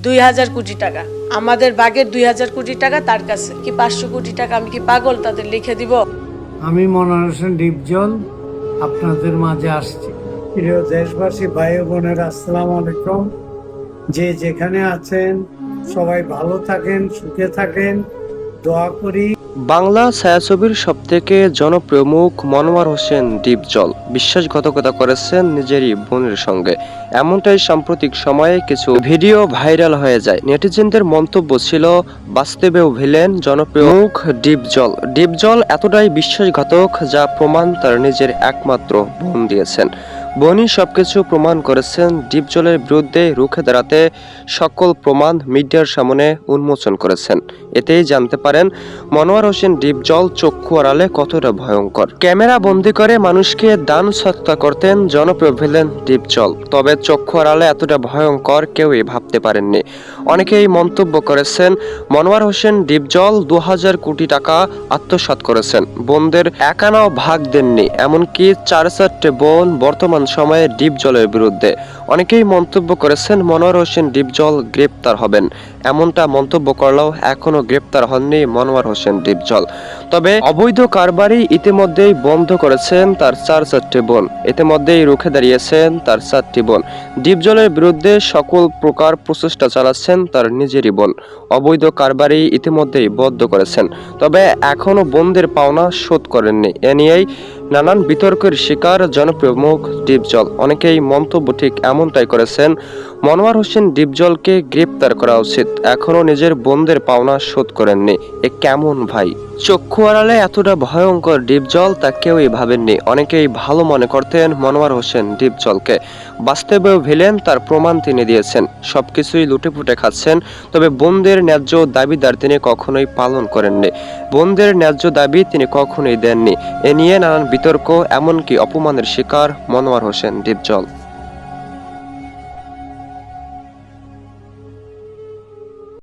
2000 কোটি টাকা, আমাদের বাগের 2000 কোটি টাকা তার কাছে। কি 500 কোটি টাকা আমি কি পাগল তাদের লিখে দিব? আমি মনোয়ার হোসেন ডিপজল আপনাদের মাঝে আসছি। প্রিয় দেশবাসী, ভাই ও বোনের, আসসালামু আলাইকুম। যে যেখানে আছেন সবাই ভালো থাকেন, সুখে থাকেন, দোয়া করি। বাংলা ছায়াছবির সবথেকে জনপ্রিয় মুখ মনোয়ার হোসেন ডিপজল বিশ্বাসঘাতকতা করেছেন নিজেরই বোনের সঙ্গে। এমনটাই সাম্প্রতিক সময়ে কিছু ভিডিও ভাইরাল হয়ে যায়। নেটিজেনদের মন্তব্য ছিল, বাস্তবেও ভিলেন জনপ্রিয় মুখ ডিপজল। ডিপজল এতটাই বিশ্বাসঘাতক যা প্রমাণ তার নিজের একমাত্র বোন দিয়েছেন। বোনই সবকিছু প্রমাণ করেছেন। ডিপজলের বিরুদ্ধে রুখে দাঁড়াতে সকল প্রমাণ মিডিয়ার সামনে উন্মোচন করেছেন। এতেই জানতে পারেন মনোয়ার হোসেন ডিপজল চক্ষু আড়ালে কতটা ভয়ঙ্কর। ক্যামেরা বন্দি করে মানুষকে দান সৎকার করতেন জনপ্রিয় ভিলেন ডিপজল, তবে চক্ষু আড়ালে এতটা ভয়ঙ্কর কেউই ভাবতে পারেননি। অনেকেই মন্তব্য করেছেন মনোয়ার হোসেন ডিপজল 2000 কোটি টাকা আত্মসাৎ করেছেন, বোনদের একানাও ভাগ দেননি। এমনকি 4-4টে বোন বর্তমান সময়ে ডিপজলের বিরুদ্ধে। অনেকেই মন্তব্য করেছেন মনোয়ার হোসেন ডিপজল গ্রেপ্তার হবেন। এমনটা মন্তব্য করলেও এখনো গ্রেপ্তার হননি মনোয়ার হোসেন ডিপজল। তবে অবৈধ কারবারি ইতিমধ্যেই বন্ধ করেছেন তার 4-4টে বোন। ইতিমধ্যেই রুখে দাঁড়িয়েছেন তার 4টি বোন। ডিপজলের বিরুদ্ধে সকল প্রকার প্রচেষ্টা চালাচ্ছেন তার নিজেরই বোন। অবৈধ কারবারি ইতিমধ্যেই বন্ধ করেছেন, তবে এখনো বোনদের পাওনা শোধ করেননি। এ নিয়েই নানান বিতর্কের শিকার জনপ্রিয় মুখ ডিপজল। অনেকেই মন্তব্য ঠিক এমনটাই করেছেন, মনোয়ার হোসেন ডিপজলকে গ্রেপ্তার করা উচিত, এখনো নিজের বোনদের পাওনা শোধ করেননি। এ কেমন ভাই? চক্ষু আড়ালে এতটা ভয়ঙ্কর ডিপজল তা কেউই ভাবেননি। অনেকেই ভালো মনে করতেন মনোয়ার হোসেন ডিপজলকে। বাস্তবেও ভিলেন তার প্রমাণ তিনি দিয়েছেন। সবকিছুই লুটেপুটে খাচ্ছেন, তবে বোনদের ন্যায্য দাবিদার তিনি কখনোই পালন করেননি। বোনদের ন্যায্য দাবি তিনি কখনোই দেননি। এ নিয়ে নানান বিতর্ক, এমনকি অপমানের শিকার মনোয়ার হোসেন ডিপজল।